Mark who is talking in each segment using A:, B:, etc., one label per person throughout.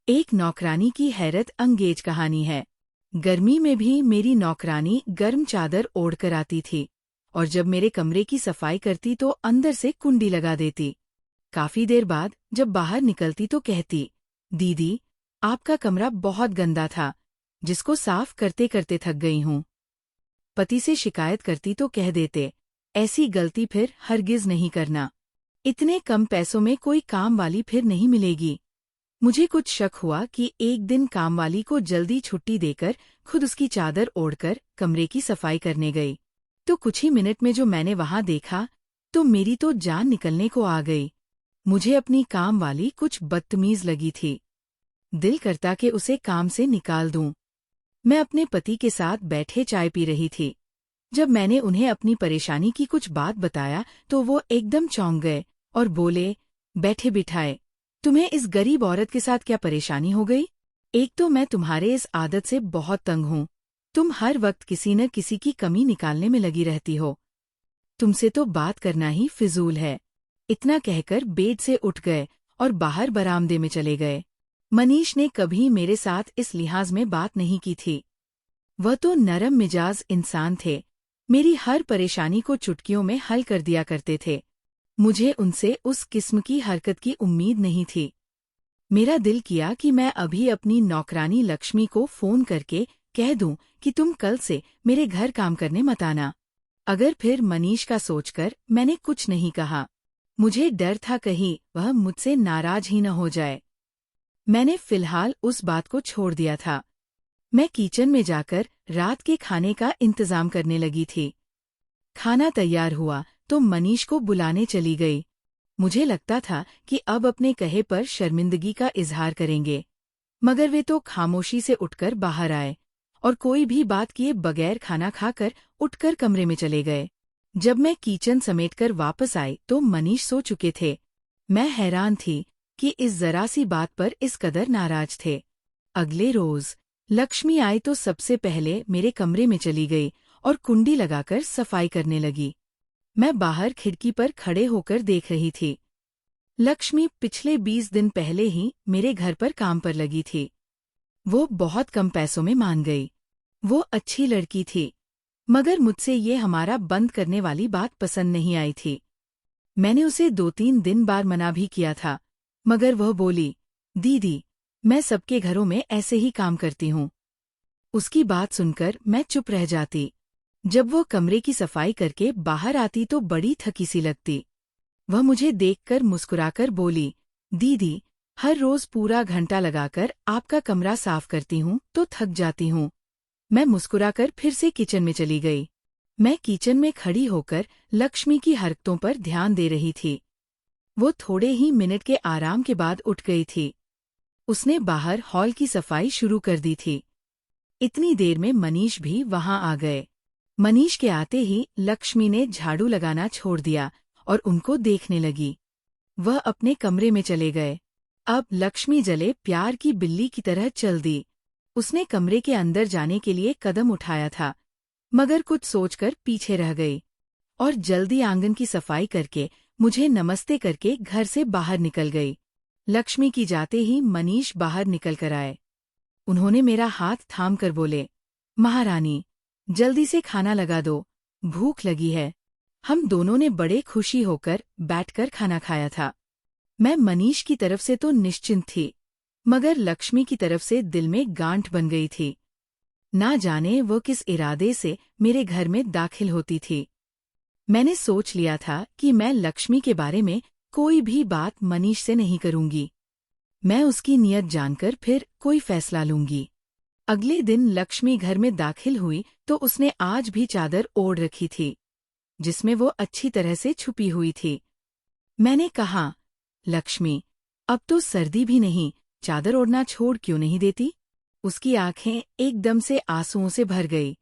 A: एक नौकरानी की हैरत अंगेज कहानी है। गर्मी में भी मेरी नौकरानी गर्म चादर ओढ़कर आती थी और जब मेरे कमरे की सफाई करती तो अंदर से कुंडी लगा देती। काफी देर बाद जब बाहर निकलती तो कहती, दीदी, आपका कमरा बहुत गंदा था, जिसको साफ करते करते थक गई हूँ। पति से शिकायत करती तो कह देते, ऐसी गलती फिर हरगिज नहीं करना। इतने कम पैसों में कोई काम वाली फिर नहीं मिलेगी। मुझे कुछ शक हुआ कि एक दिन कामवाली को जल्दी छुट्टी देकर खुद उसकी चादर ओढ़कर कमरे की सफाई करने गई। तो कुछ ही मिनट में जो मैंने वहां देखा तो मेरी तो जान निकलने को आ गई। मुझे अपनी कामवाली कुछ बदतमीज लगी थी। दिल करता कि उसे काम से निकाल दूं। मैं अपने पति के साथ बैठे चाय पी रही थी। जब मैंने उन्हें अपनी परेशानी की कुछ बात बताया तो वो एकदम चौंक गए और बोले, बैठे बिठाए, तुम्हें इस गरीब औरत के साथ क्या परेशानी हो गई? एक तो मैं तुम्हारे इस आदत से बहुत तंग हूँ। तुम हर वक्त किसी न किसी की कमी निकालने में लगी रहती हो। तुमसे तो बात करना ही फिजूल है। इतना कहकर बेड से उठ गए और बाहर बरामदे में चले गए। मनीष ने कभी मेरे साथ इस लिहाज में बात नहीं की थी। वह तो नरम मिजाज इंसान थे। मेरी हर परेशानी को चुटकियों में हल कर दिया करते थे। मुझे उनसे उस किस्म की हरकत की उम्मीद नहीं थी। मेरा दिल किया कि मैं अभी अपनी नौकरानी लक्ष्मी को फोन करके कह दूं कि तुम कल से मेरे घर काम करने मत आना। अगर फिर मनीष का सोचकर मैंने कुछ नहीं कहा। मुझे डर था कहीं वह मुझसे नाराज ही न हो जाए। मैंने फिलहाल उस बात को छोड़ दिया था। मैं किचन में जाकर रात के खाने का इंतजाम करने लगी थी। खाना तैयार हुआ तो मनीष को बुलाने चली गई। मुझे लगता था कि अब अपने कहे पर शर्मिंदगी का इजहार करेंगे, मगर वे तो खामोशी से उठकर बाहर आए और कोई भी बात किए बगैर खाना खाकर उठकर कमरे में चले गए। जब मैं किचन समेटकर वापस आई तो मनीष सो चुके थे। मैं हैरान थी कि इस जरा सी बात पर इस कदर नाराज थे। अगले रोज लक्ष्मी आई तो सबसे पहले मेरे कमरे में चली गई और कुंडी लगाकर सफाई करने लगी। मैं बाहर खिड़की पर खड़े होकर देख रही थी। लक्ष्मी पिछले 20 दिन पहले ही मेरे घर पर काम पर लगी थी। वो बहुत कम पैसों में मान गई। वो अच्छी लड़की थी, मगर मुझसे ये हमारा बंद करने वाली बात पसंद नहीं आई थी। मैंने उसे 2-3 दिन बाद मना भी किया था, मगर वह बोली, दीदी, मैं सबके घरों में ऐसे ही काम करती हूँ। उसकी बात सुनकर मैं चुप रह जाती। जब वो कमरे की सफाई करके बाहर आती तो बड़ी थकी सी लगती। वह मुझे देखकर मुस्कुराकर बोली, दीदी, हर रोज पूरा घंटा लगाकर आपका कमरा साफ करती हूँ तो थक जाती हूँ। मैं मुस्कुराकर फिर से किचन में चली गई। मैं किचन में खड़ी होकर लक्ष्मी की हरकतों पर ध्यान दे रही थी। वो थोड़े ही मिनट के आराम के बाद उठ गई थी। उसने बाहर हॉल की सफाई शुरू कर दी थी। इतनी देर में मनीष भी वहां आ गए। मनीष के आते ही लक्ष्मी ने झाड़ू लगाना छोड़ दिया और उनको देखने लगी। वह अपने कमरे में चले गए। अब लक्ष्मी जले प्यार की बिल्ली की तरह चल दी। उसने कमरे के अंदर जाने के लिए कदम उठाया था, मगर कुछ सोचकर पीछे रह गई और जल्दी आंगन की सफाई करके मुझे नमस्ते करके घर से बाहर निकल गई। लक्ष्मी की जाते ही मनीष बाहर निकल कर आए। उन्होंने मेरा हाथ थाम कर बोले, महारानी, जल्दी से खाना लगा दो, भूख लगी है। हम दोनों ने बड़े खुशी होकर बैठकर खाना खाया था। मैं मनीष की तरफ से तो निश्चिंत थी, मगर लक्ष्मी की तरफ से दिल में गांठ बन गई थी। ना जाने वो किस इरादे से मेरे घर में दाखिल होती थी। मैंने सोच लिया था कि मैं लक्ष्मी के बारे में कोई भी बात मनीष से नहीं करूंगी। मैं उसकी नीयत जानकर फिर कोई फैसला लूंगी। अगले दिन लक्ष्मी घर में दाखिल हुई तो उसने आज भी चादर ओढ़ रखी थी, जिसमें वो अच्छी तरह से छुपी हुई थी। मैंने कहा, लक्ष्मी, अब तो सर्दी भी नहीं, चादर ओढ़ना छोड़ क्यों नहीं देती? उसकी आंखें एकदम से आंसुओं से भर गई।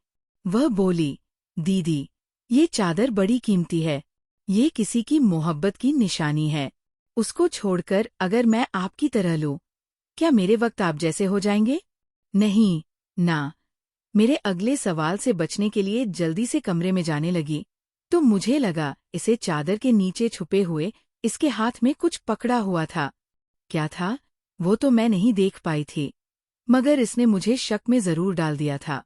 A: वह बोली, दीदी, ये चादर बड़ी कीमती है। ये किसी की मोहब्बत की निशानी है। उसको छोड़कर अगर मैं आपकी तरह लूं, क्या मेरे वक्त आप जैसे हो जाएंगे? नहीं, ना। मेरे अगले सवाल से बचने के लिए जल्दी से कमरे में जाने लगी तो मुझे लगा इसे चादर के नीचे छुपे हुए इसके हाथ में कुछ पकड़ा हुआ था। क्या था? वो तो मैं नहीं देख पाई थी, मगर इसने मुझे शक में जरूर डाल दिया था।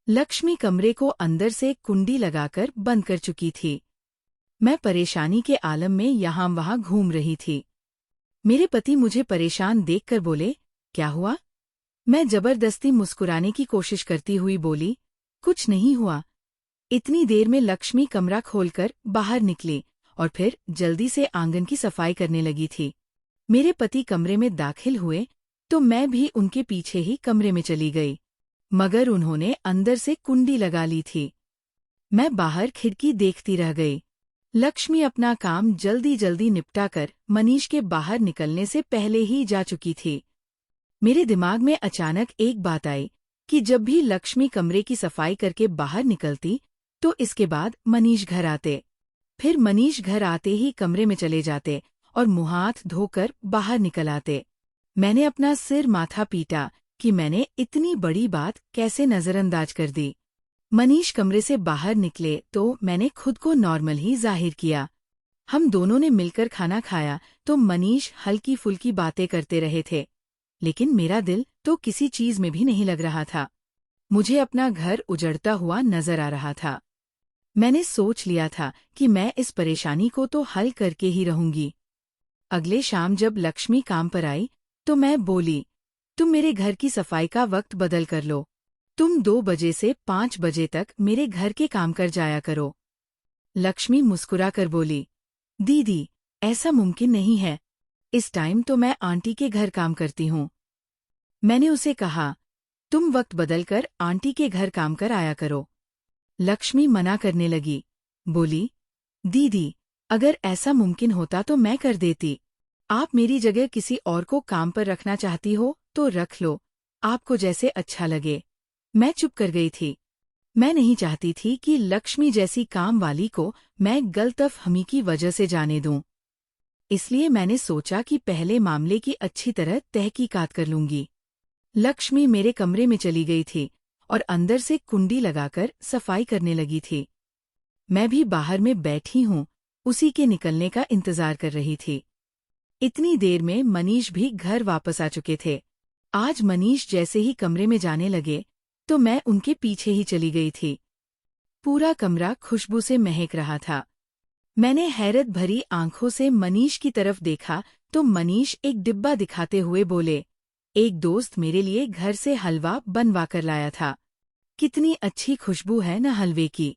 A: लक्ष्मी कमरे को अंदर से कुंडी लगाकर बंद कर चुकी थी। मैं परेशानी के आलम में यहाँ वहाँ घूम रही थी। मेरे पति मुझे परेशान देखकर बोले, क्या हुआ? मैं जबरदस्ती मुस्कुराने की कोशिश करती हुई बोली, कुछ नहीं हुआ। इतनी देर में लक्ष्मी कमरा खोलकर बाहर निकली और फिर जल्दी से आंगन की सफाई करने लगी थी। मेरे पति कमरे में दाखिल हुए तो मैं भी उनके पीछे ही कमरे में चली गई, मगर उन्होंने अंदर से कुंडी लगा ली थी। मैं बाहर खिड़की देखती रह गई। लक्ष्मी अपना काम जल्दी जल्दी निपटाकर मनीष के बाहर निकलने से पहले ही जा चुकी थी। मेरे दिमाग में अचानक एक बात आई कि जब भी लक्ष्मी कमरे की सफाई करके बाहर निकलती तो इसके बाद मनीष घर आते। फिर मनीष घर आते ही कमरे में चले जाते और मुँह हाथ धोकर बाहर निकल आते। मैंने अपना सिर माथा पीटा कि मैंने इतनी बड़ी बात कैसे नजरअंदाज कर दी। मनीष कमरे से बाहर निकले तो मैंने खुद को नॉर्मल ही जाहिर किया। हम दोनों ने मिलकर खाना खाया तो मनीष हल्की फुल्की बातें करते रहे थे, लेकिन मेरा दिल तो किसी चीज में भी नहीं लग रहा था। मुझे अपना घर उजड़ता हुआ नजर आ रहा था। मैंने सोच लिया था कि मैं इस परेशानी को तो हल करके ही रहूंगी। अगले शाम जब लक्ष्मी काम पर आई तो मैं बोली, तुम मेरे घर की सफाई का वक्त बदल कर लो। तुम 2 बजे से 5 बजे तक मेरे घर के काम कर जाया करो। लक्ष्मी मुस्कुराकर बोली, दीदी, ऐसा मुमकिन नहीं है। इस टाइम तो मैं आंटी के घर काम करती हूँ। मैंने उसे कहा, तुम वक्त बदलकर आंटी के घर काम कर आया करो। लक्ष्मी मना करने लगी, बोली, दीदी, अगर ऐसा मुमकिन होता तो मैं कर देती। आप मेरी जगह किसी और को काम पर रखना चाहती हो तो रख लो, आपको जैसे अच्छा लगे। मैं चुप कर गई थी। मैं नहीं चाहती थी कि लक्ष्मी जैसी काम वाली को मैं गलतफहमी की वजह से जाने दूं। इसलिए मैंने सोचा कि पहले मामले की अच्छी तरह तहकीकात कर लूंगी। लक्ष्मी मेरे कमरे में चली गई थी और अंदर से कुंडी लगाकर सफाई करने लगी थी। मैं भी बाहर में बैठी हूँ, उसी के निकलने का इंतजार कर रही थी। इतनी देर में मनीष भी घर वापस आ चुके थे। आज मनीष जैसे ही कमरे में जाने लगे तो मैं उनके पीछे ही चली गई थी। पूरा कमरा खुशबू से महक रहा था। मैंने हैरत भरी आंखों से मनीष की तरफ देखा तो मनीष एक डिब्बा दिखाते हुए बोले, एक दोस्त मेरे लिए घर से हलवा बनवा कर लाया था। कितनी अच्छी खुशबू है न हलवे की।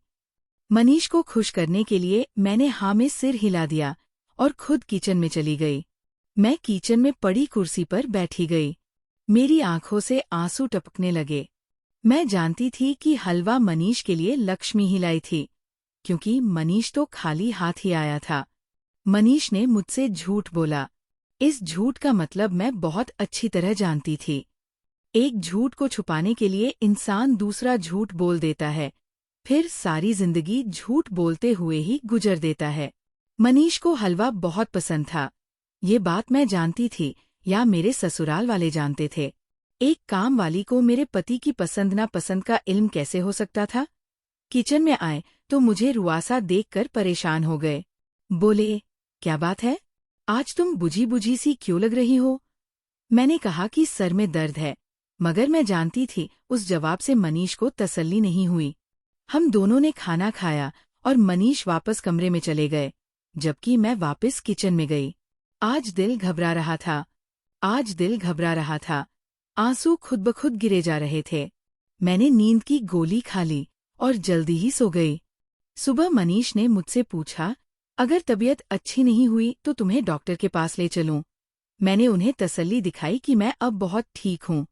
A: मनीष को खुश करने के लिए मैंने हाँ में सिर हिला दिया और खुद किचन में चली गई। मैं किचन में पड़ी कुर्सी पर बैठी गई। मेरी आंखों से आंसू टपकने लगे। मैं जानती थी कि हलवा मनीष के लिए लक्ष्मी ही लाई थी, क्योंकि मनीष तो खाली हाथ ही आया था। मनीष ने मुझसे झूठ बोला। इस झूठ का मतलब मैं बहुत अच्छी तरह जानती थी। एक झूठ को छुपाने के लिए इंसान दूसरा झूठ बोल देता है, फिर सारी जिंदगी झूठ बोलते हुए ही गुजर देता है। मनीष को हलवा बहुत पसंद था। ये बात मैं जानती थी या मेरे ससुराल वाले जानते थे। एक काम वाली को मेरे पति की पसंद नापसंद का इल्म कैसे हो सकता था? किचन में आए तो मुझे रुआसा देखकर परेशान हो गए। बोले, क्या बात है, आज तुम बुझी बुझी सी क्यों लग रही हो? मैंने कहा कि सर में दर्द है, मगर मैं जानती थी उस जवाब से मनीष को तसल्ली नहीं हुई। हम दोनों ने खाना खाया और मनीष वापस कमरे में चले गए, जबकि मैं वापस किचन में गई। आज दिल घबरा रहा था। आंसू खुद ब खुद गिरे जा रहे थे। मैंने नींद की गोली खा ली और जल्दी ही सो गई। सुबह मनीष ने मुझसे पूछा, अगर तबीयत अच्छी नहीं हुई तो तुम्हें डॉक्टर के पास ले चलूं? मैंने उन्हें तसल्ली दिखाई कि मैं अब बहुत ठीक हूँ।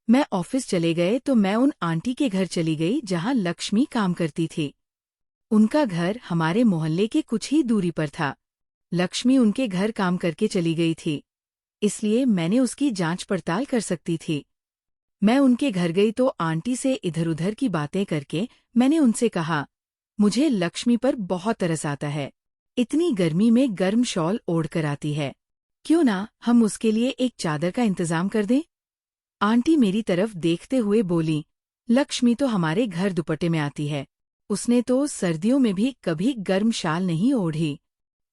A: मैं ऑफिस चले गए तो मैं उन आंटी के घर चली गई जहाँ लक्ष्मी काम करती थी। उनका घर हमारे मोहल्ले के कुछ ही दूरी पर था। लक्ष्मी उनके घर काम करके चली गई थी, इसलिए मैंने उसकी जांच पड़ताल कर सकती थी। मैं उनके घर गई तो आंटी से इधर उधर की बातें करके मैंने उनसे कहा, मुझे लक्ष्मी पर बहुत तरस आता है। इतनी गर्मी में गर्म शॉल ओढ़ कर आती है, क्यों ना हम उसके लिए एक चादर का इंतजाम कर दें? आंटी मेरी तरफ देखते हुए बोली, लक्ष्मी तो हमारे घर दुपट्टे में आती है, उसने तो सर्दियों में भी कभी गर्म शाल नहीं ओढ़ी।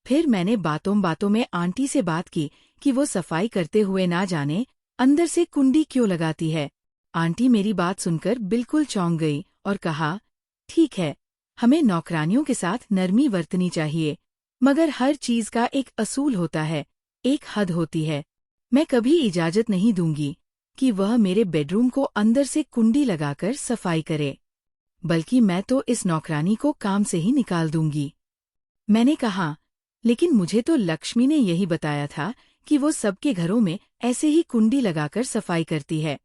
A: फिर मैंने बातों बातों में आंटी से बात की कि वो सफाई करते हुए ना जाने अंदर से कुंडी क्यों लगाती है। आंटी मेरी बात सुनकर बिल्कुल चौंक गई और कहा, ठीक है, हमें नौकरानियों के साथ नरमी बरतनी चाहिए, मगर हर चीज का एक असूल होता है, एक हद होती है। मैं कभी इजाजत नहीं दूंगी कि वह मेरे बेडरूम को अंदर से कुंडी लगाकर सफाई करे, बल्कि मैं तो इस नौकरानी को काम से ही निकाल दूंगी। मैंने कहा, लेकिन मुझे तो लक्ष्मी ने यही बताया था कि वो सबके घरों में ऐसे ही कुंडी लगाकर सफाई करती है।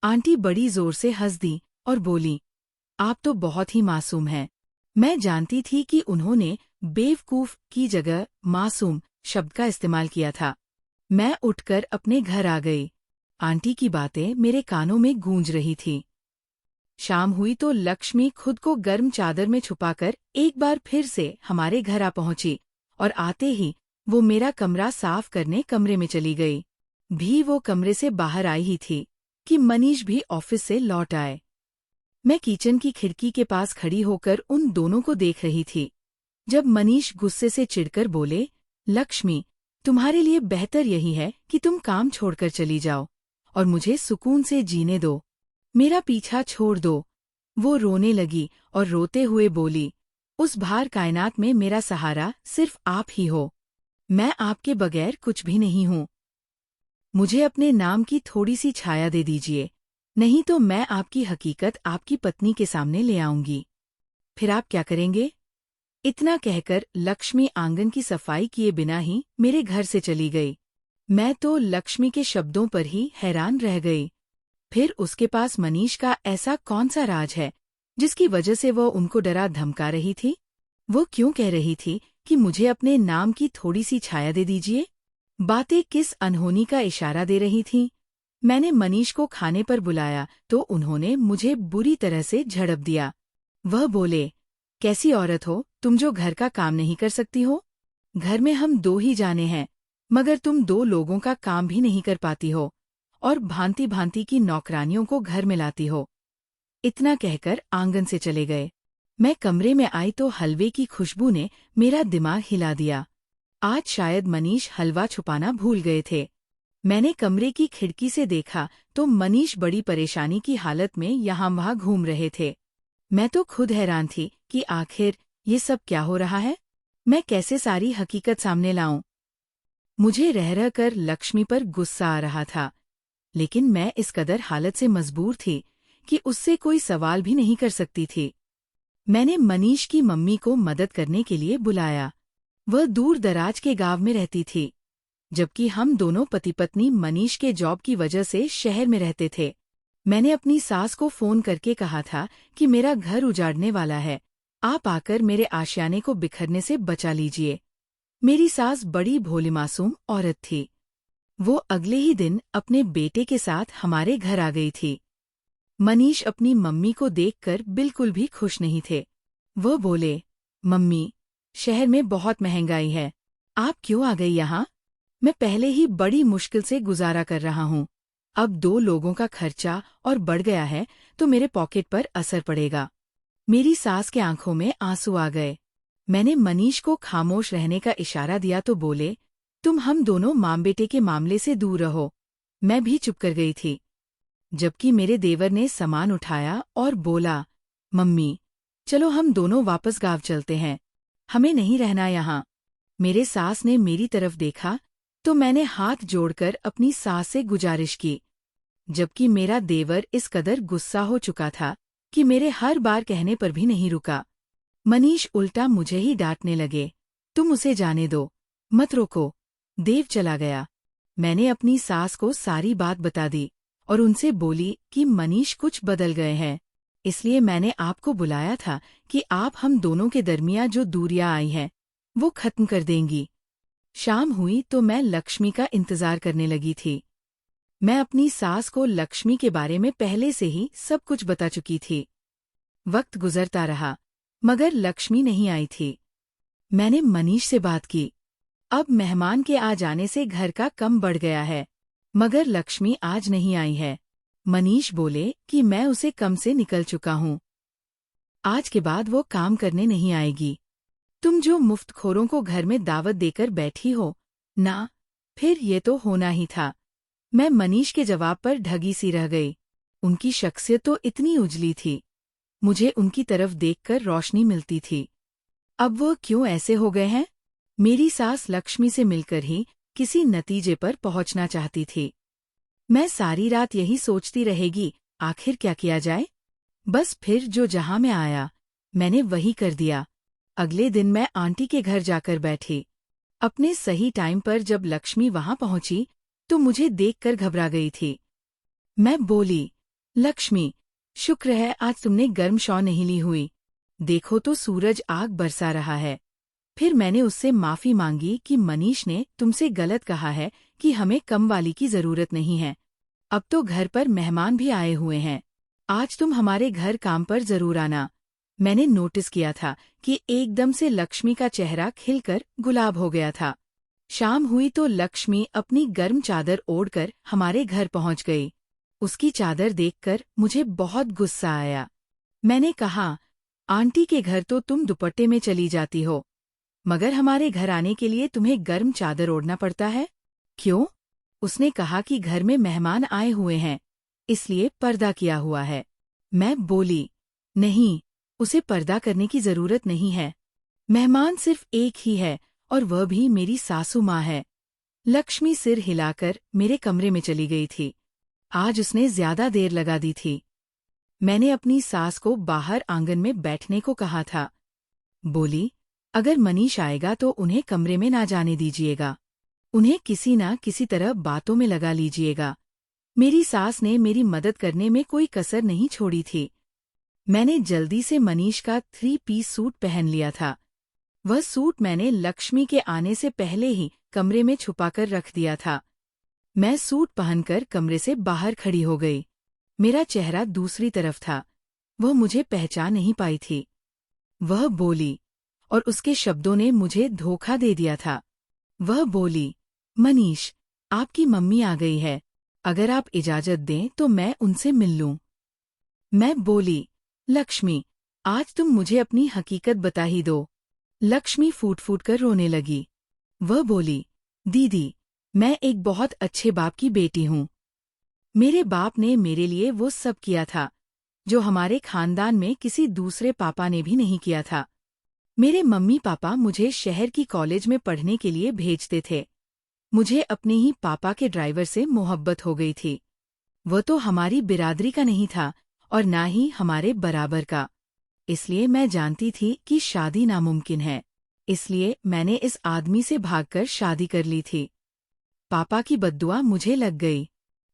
A: आंटी बड़ी जोर से हंस दी और बोली, आप तो बहुत ही मासूम हैं। मैं जानती थी कि उन्होंने बेवकूफ की जगह मासूम शब्द का इस्तेमाल किया था। मैं उठकर अपने घर आ गई। आंटी की बातें मेरे कानों में गूंज रही थी। शाम हुई तो लक्ष्मी खुद को गर्म चादर में छुपाकर एक बार फिर से हमारे घर आ पहुंची और आते ही वो मेरा कमरा साफ करने कमरे में चली गई। भी वो कमरे से बाहर आई ही थी कि मनीष भी ऑफिस से लौट आए। मैं किचन की खिड़की के पास खड़ी होकर उन दोनों को देख रही थी जब मनीष गुस्से से चिढ़कर बोले, लक्ष्मी, तुम्हारे लिए बेहतर यही है कि तुम काम छोड़कर चली जाओ और मुझे सुकून से जीने दो। मेरा पीछा छोड़ दो। वो रोने लगी और रोते हुए बोली, उस भार कायनात में मेरा सहारा सिर्फ आप ही हो। मैं आपके बगैर कुछ भी नहीं हूँ। मुझे अपने नाम की थोड़ी सी छाया दे दीजिए, नहीं तो मैं आपकी हकीकत आपकी पत्नी के सामने ले आऊंगी। फिर आप क्या करेंगे? इतना कहकर लक्ष्मी आंगन की सफाई किए बिना ही मेरे घर से चली गई। मैं तो लक्ष्मी के शब्दों पर ही हैरान रह गई। फिर उसके पास मनीष का ऐसा कौन सा राज है जिसकी वजह से वो उनको डरा धमका रही थी? वो क्यों कह रही थी कि मुझे अपने नाम की थोड़ी सी छाया दे दीजिए? बातें किस अनहोनी का इशारा दे रही थीं? मैंने मनीष को खाने पर बुलाया तो उन्होंने मुझे बुरी तरह से झड़प दिया। वह बोले, कैसी औरत हो तुम जो घर का काम नहीं कर सकती हो? घर में हम दो ही जाने हैं, मगर तुम दो लोगों का काम भी नहीं कर पाती हो और भांति भांति की नौकरानियों को घर में लाती हो। इतना कहकर आंगन से चले गए। मैं कमरे में आई तो हलवे की खुशबू ने मेरा दिमाग हिला दिया। आज शायद मनीष हलवा छुपाना भूल गए थे। मैंने कमरे की खिड़की से देखा तो मनीष बड़ी परेशानी की हालत में यहाँ वहाँ घूम रहे थे। मैं तो खुद हैरान थी कि आखिर ये सब क्या हो रहा है। मैं कैसे सारी हकीकत सामने लाऊं? मुझे रह रह कर लक्ष्मी पर गुस्सा आ रहा था, लेकिन मैं इस कदर हालत से मजबूर थी कि उससे कोई सवाल भी नहीं कर सकती थी। मैंने मनीष की मम्मी को मदद करने के लिए बुलाया। वह दूर दराज के गांव में रहती थी, जबकि हम दोनों पति पत्नी मनीष के जॉब की वजह से शहर में रहते थे। मैंने अपनी सास को फोन करके कहा था कि मेरा घर उजाड़ने वाला है, आप आकर मेरे आशियाने को बिखरने से बचा लीजिए। मेरी सास बड़ी भोली मासूम औरत थी। वो अगले ही दिन अपने बेटे के साथ हमारे घर आ गई थी। मनीष अपनी मम्मी को देखकर बिल्कुल भी खुश नहीं थे। वह बोले, मम्मी, शहर में बहुत महंगाई है, आप क्यों आ गई यहाँ? मैं पहले ही बड़ी मुश्किल से गुजारा कर रहा हूँ। अब दो लोगों का खर्चा और बढ़ गया है तो मेरे पॉकेट पर असर पड़ेगा। मेरी सास के आंखों में आंसू आ गए। मैंने मनीष को खामोश रहने का इशारा दिया तो बोले, तुम हम दोनों माँ बेटे के मामले से दूर रहो। मैं भी चुप कर गई थी, जबकि मेरे देवर ने सामान उठाया और बोला, मम्मी, चलो हम दोनों वापस गांव चलते हैं, हमें नहीं रहना यहाँ। मेरे सास ने मेरी तरफ देखा तो मैंने हाथ जोड़कर अपनी सास से गुजारिश की, जबकि मेरा देवर इस कदर गुस्सा हो चुका था कि मेरे हर बार कहने पर भी नहीं रुका। मनीष उल्टा मुझे ही डांटने लगे, तुम उसे जाने दो, मत रोको। देव चला गया। मैंने अपनी सास को सारी बात बता दी और उनसे बोली कि मनीष कुछ बदल गए हैं, इसलिए मैंने आपको बुलाया था कि आप हम दोनों के दरमियां जो दूरियां आई हैं वो खत्म कर देंगी। शाम हुई तो मैं लक्ष्मी का इंतजार करने लगी थी। मैं अपनी सास को लक्ष्मी के बारे में पहले से ही सब कुछ बता चुकी थी। वक्त गुजरता रहा, मगर लक्ष्मी नहीं आई थी। मैंने मनीष से बात की। अब मेहमान के आ जाने से घर का कम बढ़ गया है, मगर लक्ष्मी आज नहीं आई है। मनीष बोले कि मैं उसे कम से निकल चुका हूँ। आज के बाद वो काम करने नहीं आएगी। तुम जो मुफ्तखोरों को घर में दावत देकर बैठी हो ना, फिर ये तो होना ही था। मैं मनीष के जवाब पर ढगी सी रह गई। उनकी शख्सियत तो इतनी उजली थी, मुझे उनकी तरफ देखकर रोशनी मिलती थी। अब वो क्यों ऐसे हो गए हैं? मेरी सास लक्ष्मी से मिलकर ही किसी नतीजे पर पहुंचना चाहती थी। मैं सारी रात यही सोचती रहेगी, आखिर क्या किया जाए। बस फिर जो जहां में आया, मैंने वही कर दिया। अगले दिन मैं आंटी के घर जाकर बैठी। अपने सही टाइम पर जब लक्ष्मी वहां पहुंची, तो मुझे देखकर घबरा गई थी। मैं बोली, लक्ष्मी, शुक्र है आज तुमने गर्म शॉ नहीं ली हुई। देखो तो सूरज आग बरसा रहा है। फिर मैंने उससे माफी मांगी कि मनीष ने तुमसे गलत कहा है कि हमें कम वाली की जरूरत नहीं है। अब तो घर पर मेहमान भी आए हुए हैं। आज तुम हमारे घर काम पर जरूर आना। मैंने नोटिस किया था कि एकदम से लक्ष्मी का चेहरा खिलकर गुलाब हो गया था। शाम हुई तो लक्ष्मी अपनी गर्म चादर ओढ़कर हमारे घर पहुंच गई। उसकी चादर देखकर मुझे बहुत गुस्सा आया। मैंने कहा, आंटी के घर तो तुम दुपट्टे में चली जाती हो, मगर हमारे घर आने के लिए तुम्हें गर्म चादर ओढ़ना पड़ता है? क्यों? उसने कहा कि घर में मेहमान आए हुए हैं, इसलिए पर्दा किया हुआ है। मैं बोली, नहीं, उसे पर्दा करने की जरूरत नहीं है। मेहमान सिर्फ एक ही है और वह भी मेरी सासू माँ है। लक्ष्मी सिर हिलाकर मेरे कमरे में चली गई थी। आज उसने ज्यादा देर लगा दी थी। मैंने अपनी सास को बाहर आंगन में बैठने को कहा था। बोली, अगर मनीष आएगा तो उन्हें कमरे में ना जाने दीजिएगा। उन्हें किसी ना किसी तरह बातों में लगा लीजिएगा। मेरी सास ने मेरी मदद करने में कोई कसर नहीं छोड़ी थी। मैंने जल्दी से मनीष का 3 पीस सूट पहन लिया था। वह सूट मैंने लक्ष्मी के आने से पहले ही कमरे में छुपाकर रख दिया था। मैं सूट पहनकर कमरे से बाहर खड़ी हो गई। मेरा चेहरा दूसरी तरफ था। वह मुझे पहचान नहीं पाई थी। वह बोली, और उसके शब्दों ने मुझे धोखा दे दिया था। वह बोली, मनीष, आपकी मम्मी आ गई है। अगर आप इजाजत दें तो मैं उनसे मिल लूं। मैं बोली, लक्ष्मी, आज तुम मुझे अपनी हकीकत बता ही दो। लक्ष्मी फूट फूट कर रोने लगी। वह बोली, दीदी, मैं एक बहुत अच्छे बाप की बेटी हूँ। मेरे बाप ने मेरे लिए वो सब किया था जो हमारे खानदान में किसी दूसरे पापा ने भी नहीं किया था। मेरे मम्मी पापा मुझे शहर की कॉलेज में पढ़ने के लिए भेजते थे। मुझे अपने ही पापा के ड्राइवर से मोहब्बत हो गई थी। वह तो हमारी बिरादरी का नहीं था और ना ही हमारे बराबर का। इसलिए मैं जानती थी कि शादी नामुमकिन है। इसलिए मैंने इस आदमी से भागकर शादी कर ली थी। पापा की बद्दुआ मुझे लग गई।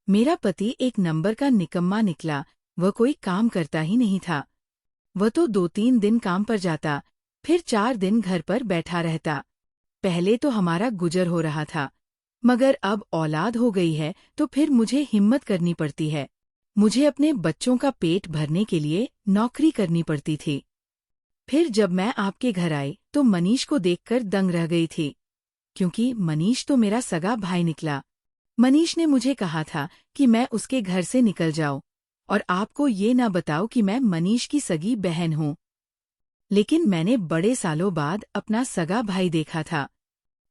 A: मेरा पति एक नंबर का निकम्मा निकला। वह कोई काम करता ही नहीं था। वह तो 2-3 दिन काम पर जाता, फिर 4 दिन घर पर बैठा रहता। पहले तो हमारा गुजर हो रहा था, मगर अब औलाद हो गई है तो फिर मुझे हिम्मत करनी पड़ती है। मुझे अपने बच्चों का पेट भरने के लिए नौकरी करनी पड़ती थी। फिर जब मैं आपके घर आई तो मनीष को देखकर दंग रह गई थी, क्योंकि मनीष तो मेरा सगा भाई निकला। मनीष ने मुझे कहा था कि मैं उसके घर से निकल जाऊं और आपको ये ना बताओ कि मैं मनीष की सगी बहन हूं। लेकिन मैंने बड़े सालों बाद अपना सगा भाई देखा था।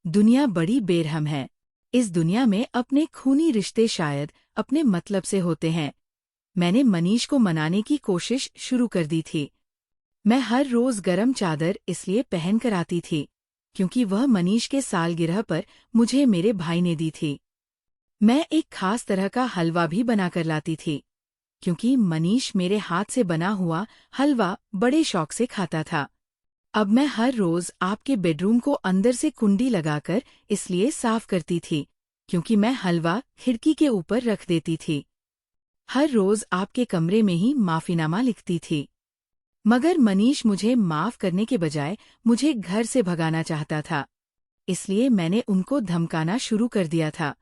A: दुनिया बड़ी बेरहम है। इस दुनिया में अपने खूनी रिश्ते शायद अपने मतलब से होते हैं। मैंने मनीष को मनाने की कोशिश शुरू कर दी थी। मैं हर रोज गरम चादर इसलिए पहन कर आती थी, क्योंकि वह मनीष के सालगिरह पर मुझे मेरे भाई ने दी थी। मैं एक खास तरह का हलवा भी बनाकर लाती थी, क्योंकि मनीष मेरे हाथ से बना हुआ हलवा बड़े शौक से खाता था। अब मैं हर रोज आपके बेडरूम को अंदर से कुंडी लगाकर इसलिए साफ करती थी, क्योंकि मैं हलवा खिड़की के ऊपर रख देती थी। हर रोज आपके कमरे में ही माफीनामा लिखती थी। मगर मनीष मुझे माफ करने के बजाय मुझे घर से भगाना चाहता था। इसलिए मैंने उनको धमकाना शुरू कर दिया था।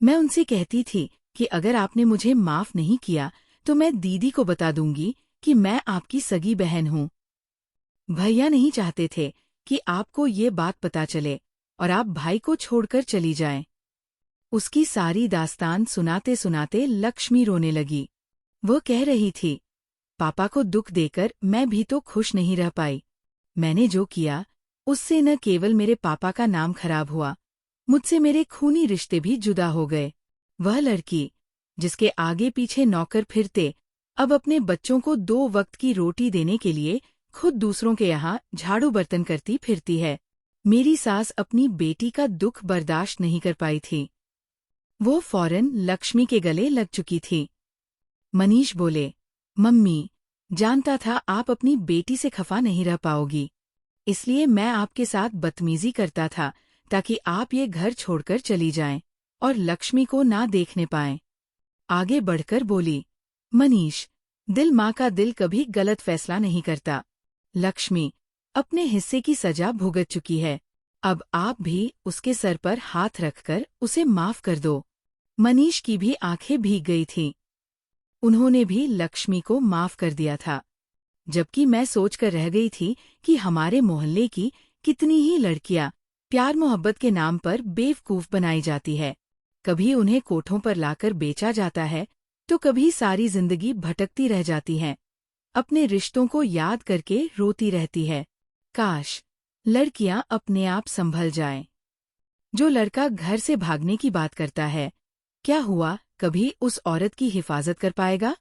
A: मैं उनसे कहती थी कि अगर आपने मुझे माफ नहीं किया तो मैं दीदी को बता दूंगी कि मैं आपकी सगी बहन हूँ। भैया नहीं चाहते थे कि आपको ये बात पता चले और आप भाई को छोड़कर चली जाएं। उसकी सारी दास्तान सुनाते सुनाते लक्ष्मी रोने लगी। वो कह रही थी, पापा को दुख देकर मैं भी तो खुश नहीं रह पाई। मैंने जो किया उससे न केवल मेरे पापा का नाम खराब हुआ, मुझसे मेरे खूनी रिश्ते भी जुदा हो गए। वह लड़की, जिसके आगे पीछे नौकर फिरते, अब अपने बच्चों को 2 वक्त की रोटी देने के लिए खुद दूसरों के यहाँ झाड़ू बर्तन करती फिरती है। मेरी सास अपनी बेटी का दुख बर्दाश्त नहीं कर पाई थी। वो फौरन लक्ष्मी के गले लग चुकी थी। मनीष बोले, मम्मी, जानता था आप अपनी बेटी से खफा नहीं रह पाओगी, इसलिए मैं आपके साथ बदतमीजी करता था ताकि आप ये घर छोड़कर चली जाएं और लक्ष्मी को ना देखने पाएं। आगे बढ़कर बोली, मनीष, दिल माँ का दिल कभी गलत फैसला नहीं करता। लक्ष्मी अपने हिस्से की सजा भुगत चुकी है, अब आप भी उसके सर पर हाथ रखकर उसे माफ कर दो। मनीष की भी आंखें भीग गई थीं। उन्होंने भी लक्ष्मी को माफ कर दिया था, जबकि मैं सोचकर रह गई थी कि हमारे मोहल्ले की कितनी ही लड़कियां प्यार मोहब्बत के नाम पर बेवकूफ बनाई जाती है। कभी उन्हें कोठों पर लाकर बेचा जाता है, तो कभी सारी जिंदगी भटकती रह जाती हैं, अपने रिश्तों को याद करके रोती रहती है। काश लड़कियां अपने आप संभल जाएं। जो लड़का घर से भागने की बात करता है, क्या हुआ कभी उस औरत की हिफाजत कर पाएगा?